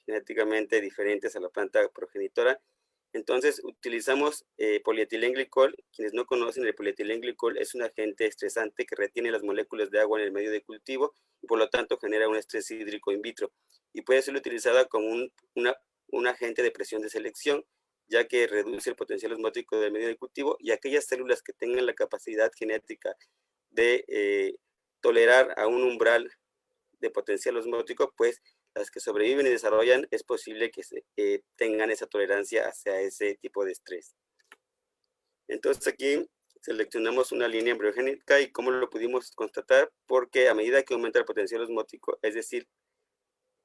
genéticamente diferentes a la planta progenitora. Entonces utilizamos polietilenglicol. Quienes no conocen, el polietilenglicol es un agente estresante que retiene las moléculas de agua en el medio de cultivo y por lo tanto genera un estrés hídrico in vitro, y puede ser utilizada como un agente de presión de selección, ya que reduce el potencial osmótico del medio de cultivo, y aquellas células que tengan la capacidad genética de tolerar a un umbral de potencial osmótico, pues las que sobreviven y desarrollan, es posible que tengan esa tolerancia hacia ese tipo de estrés. Entonces aquí seleccionamos una línea embriogénica, y cómo lo pudimos constatar, porque a medida que aumenta el potencial osmótico, es decir,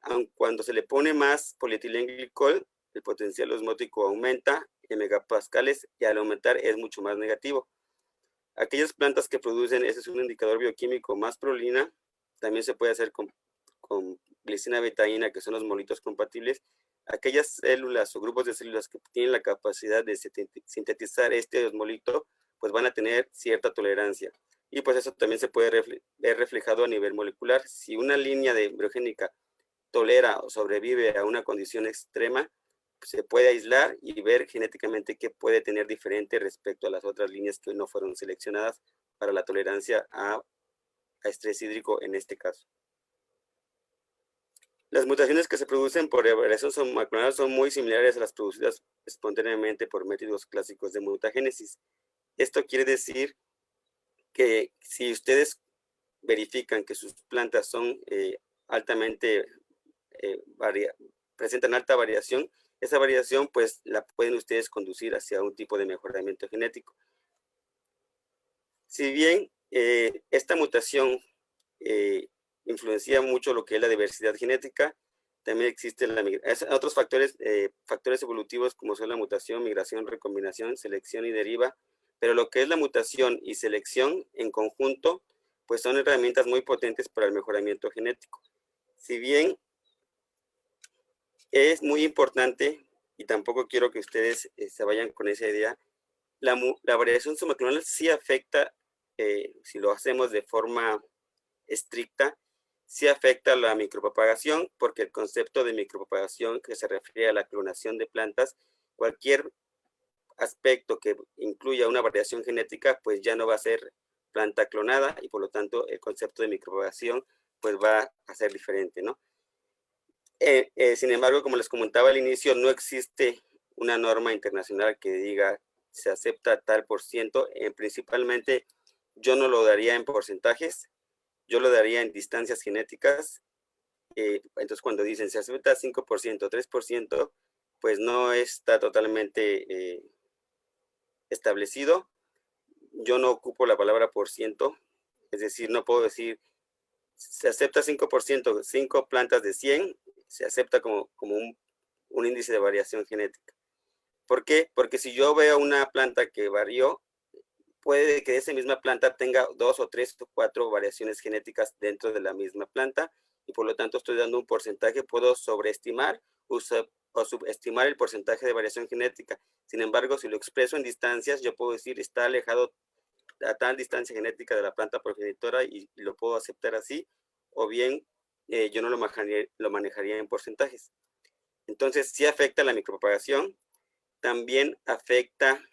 aun cuando se le pone más polietilenglicol, el potencial osmótico aumenta en megapascales, y al aumentar es mucho más negativo. Aquellas plantas que producen, ese es un indicador bioquímico, más prolina, también se puede hacer con glicina betaína, que son los molitos compatibles. Aquellas células o grupos de células que tienen la capacidad de sintetizar este osmolito, pues van a tener cierta tolerancia. Y pues eso también se puede ver reflejado a nivel molecular. Si una línea de embriogénica tolera o sobrevive a una condición extrema, se puede aislar y ver genéticamente qué puede tener diferente respecto a las otras líneas que no fueron seleccionadas para la tolerancia a estrés hídrico en este caso. Las mutaciones que se producen por variación somaclonal son muy similares a las producidas espontáneamente por métodos clásicos de mutagénesis. Esto quiere decir que si ustedes verifican que sus plantas son altamente presentan alta variación, esa variación pues la pueden ustedes conducir hacia un tipo de mejoramiento genético. Si bien esta mutación influencia mucho lo que es la diversidad genética, también existen otros factores evolutivos, como son la mutación, migración, recombinación, selección y deriva, pero lo que es la mutación y selección en conjunto, pues son herramientas muy potentes para el mejoramiento genético. Si bien es muy importante, y tampoco quiero que ustedes se vayan con esa idea, la variación somaclonal sí afecta, si lo hacemos de forma estricta, sí afecta la micropropagación, porque el concepto de micropropagación, que se refiere a la clonación de plantas, cualquier aspecto que incluya una variación genética, pues ya no va a ser planta clonada, y por lo tanto el concepto de micropropagación pues va a ser diferente, ¿no? Sin embargo, como les comentaba al inicio, no existe una norma internacional que diga se acepta tal por ciento. Principalmente yo no lo daría en porcentajes, yo lo daría en distancias genéticas. Entonces cuando dicen se acepta 5%, 3%, pues no está totalmente establecido. Yo no ocupo la palabra por ciento, es decir, no puedo decir se acepta 5%, 5 plantas de 100, se acepta como un índice de variación genética. ¿Por qué? Porque si yo veo una planta que varió, puede que esa misma planta tenga 2 o 3 o 4 variaciones genéticas dentro de la misma planta, y por lo tanto estoy dando un porcentaje, puedo sobreestimar o subestimar el porcentaje de variación genética. Sin embargo, si lo expreso en distancias, yo puedo decir está alejado a tal distancia genética de la planta progenitora, y lo puedo aceptar así, o bien yo no lo manejaría en porcentajes. Entonces sí afecta la micropropagación, también afecta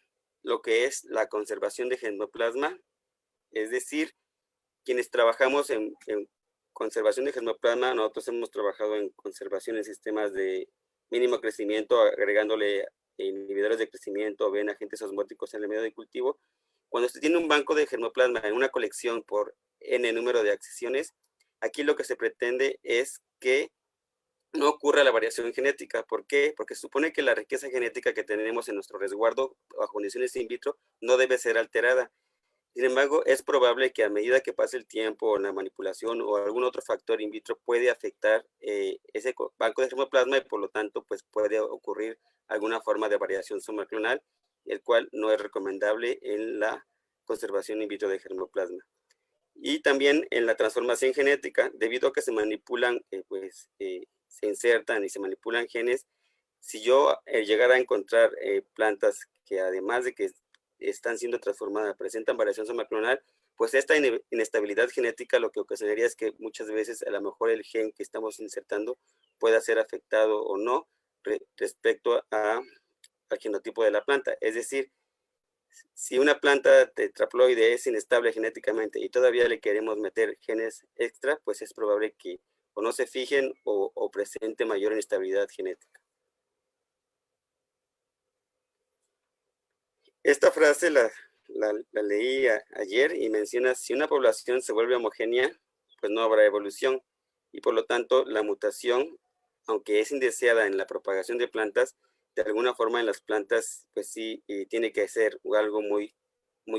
lo que es la conservación de germoplasma, es decir, quienes trabajamos en conservación de germoplasma, nosotros hemos trabajado en conservación en sistemas de mínimo crecimiento, agregándole inhibidores de crecimiento o bien agentes osmóticos en el medio de cultivo, Cuando se tiene un banco de germoplasma en una colección por n número de accesiones, aquí lo que se pretende es que no ocurra la variación genética. ¿Por qué? Porque se supone que la riqueza genética que tenemos en nuestro resguardo bajo condiciones in vitro no debe ser alterada. Sin embargo, es probable que a medida que pase el tiempo o la manipulación o algún otro factor in vitro puede afectar ese banco de germoplasma y por lo tanto pues puede ocurrir alguna forma de variación somaclonal, el cual no es recomendable en la conservación in vitro de germoplasma. Y también en la transformación genética, debido a que se manipulan, se insertan y se manipulan genes, si yo llegara a encontrar plantas que además de que están siendo transformadas, presentan variación somaclonal, pues esta inestabilidad genética lo que ocasionaría es que muchas veces a lo mejor el gen que estamos insertando pueda ser afectado o no respecto al genotipo de la planta. Es decir, si una planta tetraploide es inestable genéticamente y todavía le queremos meter genes extra, pues es probable que o no se fijen o presente mayor inestabilidad genética. Esta frase la leí ayer y menciona: si una población se vuelve homogénea, pues no habrá evolución y por lo tanto la mutación, aunque es indeseada en la propagación de plantas, de alguna forma en las plantas pues sí tiene que ser algo muy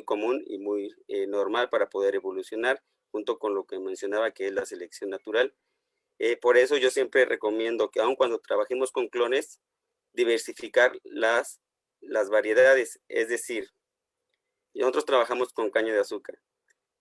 común y muy normal para poder evolucionar, junto con lo que mencionaba que es la selección natural. Por eso yo siempre recomiendo que aun cuando trabajemos con clones, diversificar las variedades, es decir, nosotros trabajamos con caña de azúcar.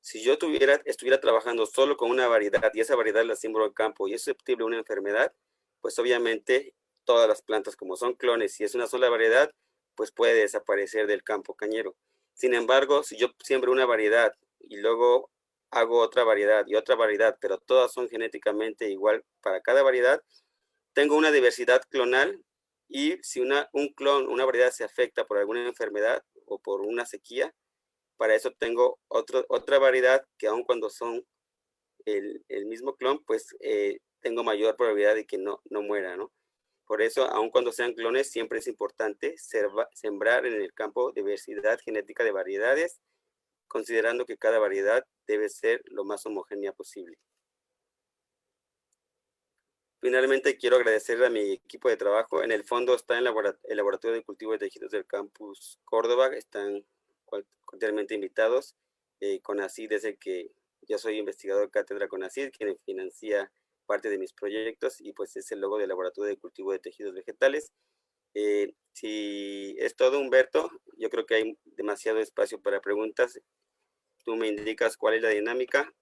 Si yo estuviera trabajando solo con una variedad y esa variedad la siembro en campo y es susceptible a una enfermedad, pues obviamente todas las plantas, como son clones, si es una sola variedad, pues puede desaparecer del campo cañero. Sin embargo, si yo siembro una variedad y luego hago otra variedad y otra variedad, pero todas son genéticamente igual para cada variedad, tengo una diversidad clonal y si una variedad se afecta por alguna enfermedad o por una sequía, para eso tengo otra variedad que aun cuando son el mismo clon, pues tengo mayor probabilidad de que no muera, ¿no? Por eso, aun cuando sean clones, siempre es importante sembrar en el campo diversidad genética de variedades, considerando que cada variedad debe ser lo más homogénea posible. Finalmente, quiero agradecer a mi equipo de trabajo. En el fondo está el Laboratorio de Cultivo de Tejidos del Campus Córdoba. Están cordialmente invitados. CONACYT, desde que yo soy investigador de cátedra CONACYT, quien financia parte de mis proyectos, y pues es el logo del Laboratorio de Cultivo de Tejidos Vegetales. Si es todo, Humberto, yo creo que hay demasiado espacio para preguntas. Tú me indicas cuál es la dinámica.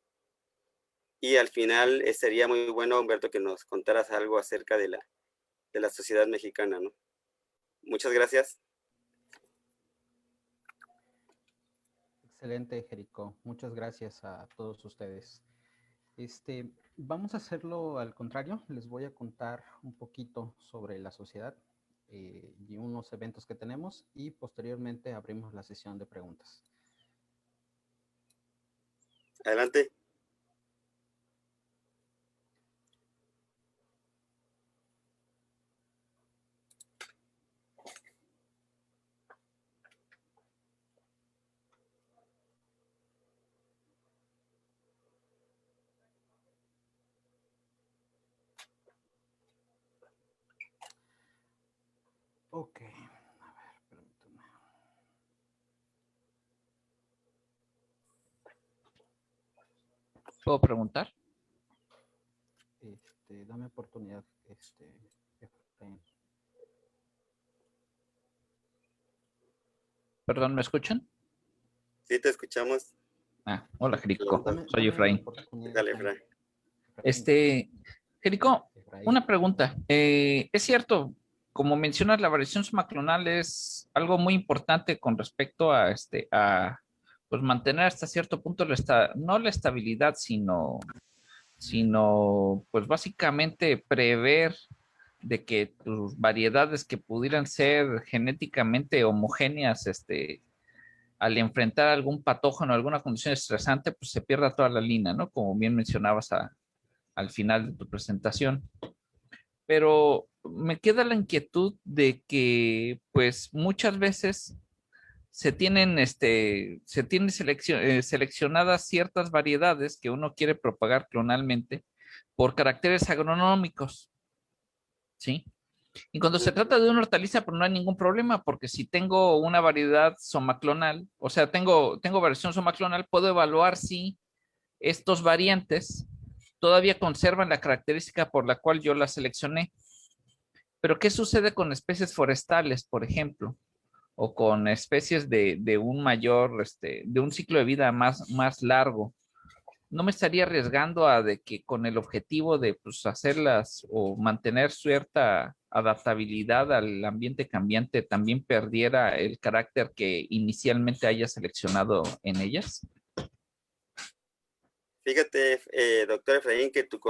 Y al final sería muy bueno, Humberto, que nos contaras algo acerca de la sociedad mexicana, ¿no? Muchas gracias. Excelente, Jerico. Muchas gracias a todos ustedes. Vamos a hacerlo al contrario. Les voy a contar un poquito sobre la sociedad y unos eventos que tenemos y posteriormente abrimos la sesión de preguntas. Adelante. Ok, a ver, permítame. ¿Puedo preguntar? Dame oportunidad, Perdón, ¿me escuchan? Sí, te escuchamos. Hola, Jerico. Dame Soy Efraín. Dale, Efraín. Jerico, una pregunta. ¿Es cierto, como mencionas, la variación somaclonal es algo muy importante con respecto a pues mantener hasta cierto punto no la estabilidad, sino pues básicamente prever de que tus variedades que pudieran ser genéticamente homogéneas, al enfrentar algún patógeno, alguna condición estresante, pues se pierda toda la línea, ¿no? Como bien mencionabas al final de tu presentación. Pero me queda la inquietud de que, pues muchas veces se tienen, seleccionadas ciertas variedades que uno quiere propagar clonalmente por caracteres agronómicos, ¿sí? Y cuando se trata de una hortaliza, pues no hay ningún problema, porque si tengo una variedad somaclonal, o sea, tengo variación somaclonal, puedo evaluar si estos variantes todavía conservan la característica por la cual yo la seleccioné. Pero ¿qué sucede con especies forestales, por ejemplo? O con especies de un mayor, de un ciclo de vida más largo. No me estaría arriesgando a de que con el objetivo de pues, hacerlas o mantener cierta adaptabilidad al ambiente cambiante, también perdiera el carácter que inicialmente haya seleccionado en ellas. Fíjate, doctor Efraín, que tu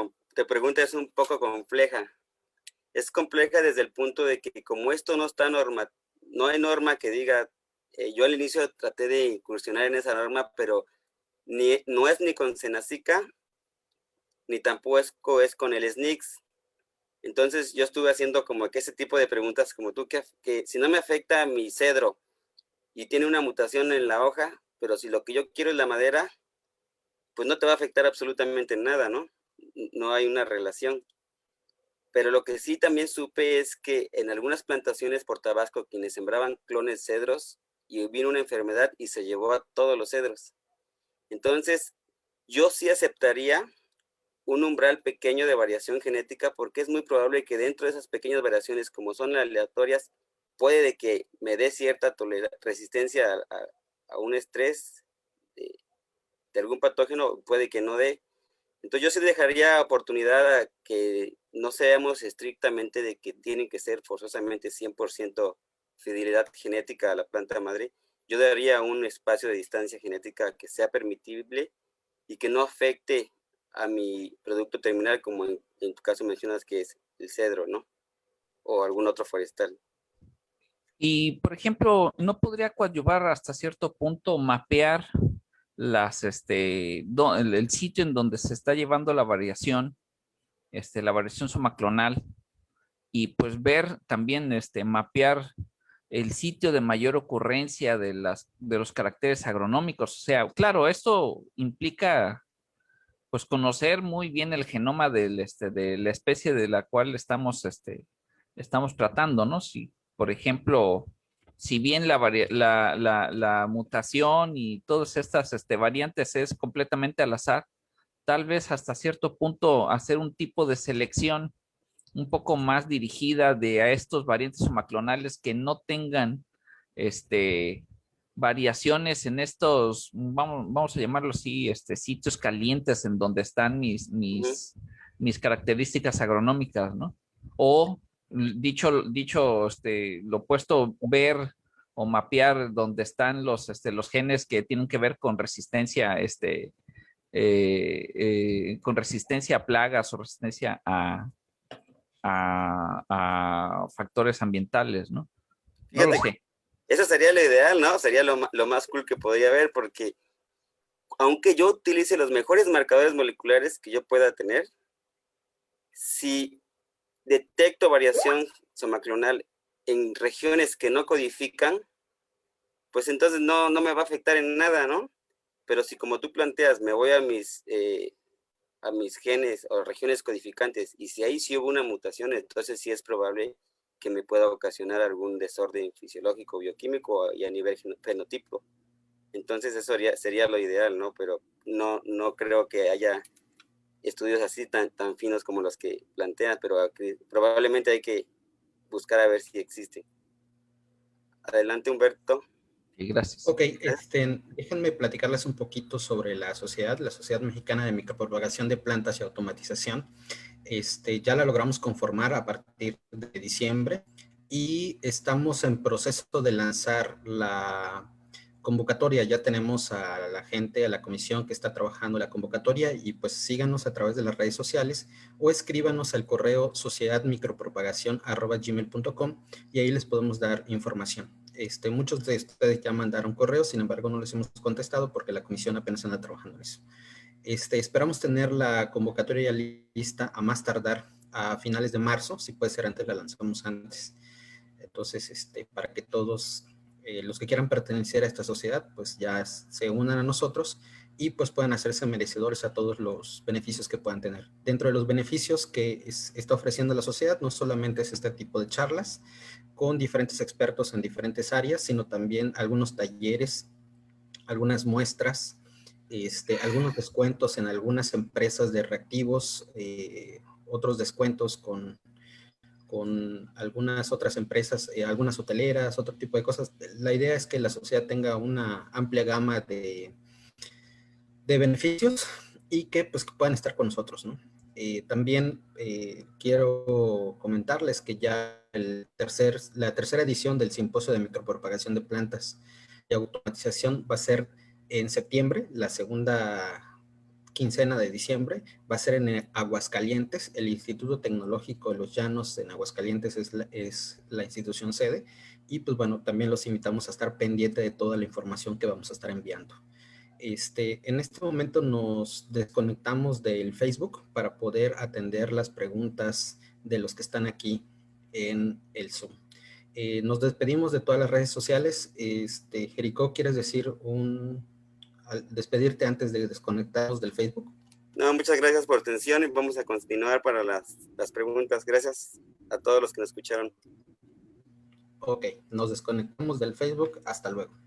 pregunta es un poco compleja. Es compleja desde el punto de que como esto no está no hay norma que diga, yo al inicio traté de incursionar en esa norma, pero no es ni con Senacica, ni tampoco es con el SNICS. Entonces yo estuve haciendo como que ese tipo de preguntas como tú, que si no me afecta mi cedro y tiene una mutación en la hoja, pero si lo que yo quiero es la madera, pues no te va a afectar absolutamente nada, ¿no? No hay una relación. Pero lo que sí también supe es que en algunas plantaciones por Tabasco, quienes sembraban clones cedros, y vino una enfermedad y se llevó a todos los cedros. Entonces, yo sí aceptaría un umbral pequeño de variación genética porque es muy probable que dentro de esas pequeñas variaciones, como son aleatorias, puede de que me dé cierta resistencia a un estrés de algún patógeno, puede que no dé. Entonces yo sí dejaría oportunidad a que no seamos estrictamente de que tienen que ser forzosamente 100% fidelidad genética a la planta madre. Yo daría un espacio de distancia genética que sea permitible y que no afecte a mi producto terminal, como en tu caso mencionas que es el cedro, ¿no? O algún otro forestal. Y, por ejemplo, ¿no podría coadyuvar hasta cierto punto mapear el sitio en donde se está llevando la variación somaclonal y pues ver también, mapear el sitio de mayor ocurrencia de los caracteres agronómicos? O sea, claro, esto implica pues conocer muy bien el genoma de la especie de la cual estamos tratando, ¿no? Si, por ejemplo, si bien la mutación y todas estas variantes es completamente al azar, tal vez hasta cierto punto hacer un tipo de selección un poco más dirigida a estos variantes somaclonales que no tengan variaciones en estos, vamos a llamarlo así, sitios calientes en donde están mis características agronómicas, ¿no? O lo opuesto, ver o mapear dónde están los genes que tienen que ver con resistencia, con resistencia a plagas o resistencia a factores ambientales, ¿no? No lo Fíjate que sé. eso sería lo ideal, ¿no? Sería lo más cool que podría haber, porque aunque yo utilice los mejores marcadores moleculares que yo pueda tener, si detecto variación somaclonal en regiones que no codifican, pues entonces no me va a afectar en nada, ¿no? Pero si como tú planteas, me voy a mis genes o regiones codificantes y si ahí sí hubo una mutación, entonces sí es probable que me pueda ocasionar algún desorden fisiológico, bioquímico y a nivel fenotipo. Entonces eso sería lo ideal, ¿no? Pero no creo que haya estudios así tan finos como los que plantean, pero probablemente hay que buscar a ver si existe. Adelante, Humberto. Sí, gracias. Ok, déjenme platicarles un poquito sobre la Sociedad Mexicana de Micropropagación de Plantas y Automatización. Ya la logramos conformar a partir de diciembre y estamos en proceso de lanzar la convocatoria. Ya tenemos a la gente, a la comisión que está trabajando la convocatoria y pues síganos a través de las redes sociales o escríbanos al correo sociedadmicropropagacion@gmail.com y ahí les podemos dar información. Muchos de ustedes ya mandaron correos, sin embargo no les hemos contestado porque la comisión apenas anda trabajando en eso. Esperamos tener la convocatoria ya lista a más tardar a finales de marzo, si puede ser antes, la lanzamos antes. Entonces, para que todos los que quieran pertenecer a esta sociedad, pues ya se unan a nosotros y pues puedan hacerse merecedores a todos los beneficios que puedan tener. Dentro de los beneficios que está ofreciendo la sociedad, no solamente es este tipo de charlas con diferentes expertos en diferentes áreas, sino también algunos talleres, algunas muestras, algunos descuentos en algunas empresas de reactivos, otros descuentos con algunas otras empresas, algunas hoteleras, otro tipo de cosas. La idea es que la sociedad tenga una amplia gama de beneficios y que pues que puedan estar con nosotros, ¿no? También quiero comentarles que ya la tercera edición del Simposio de Micropropagación de Plantas y Automatización va a ser en septiembre, la segunda quincena de diciembre, va a ser en Aguascalientes. El Instituto Tecnológico de los Llanos en Aguascalientes es la institución sede, y pues bueno, también los invitamos a estar pendiente de toda la información que vamos a estar enviando. En este momento nos desconectamos del Facebook para poder atender las preguntas de los que están aquí en el Zoom. Nos despedimos de todas las redes sociales. Jericó, ¿quieres decir despedirte antes de desconectarnos del Facebook? No, muchas gracias por tu atención y vamos a continuar para las preguntas. Gracias a todos los que nos escucharon. Ok, nos desconectamos del Facebook. Hasta luego.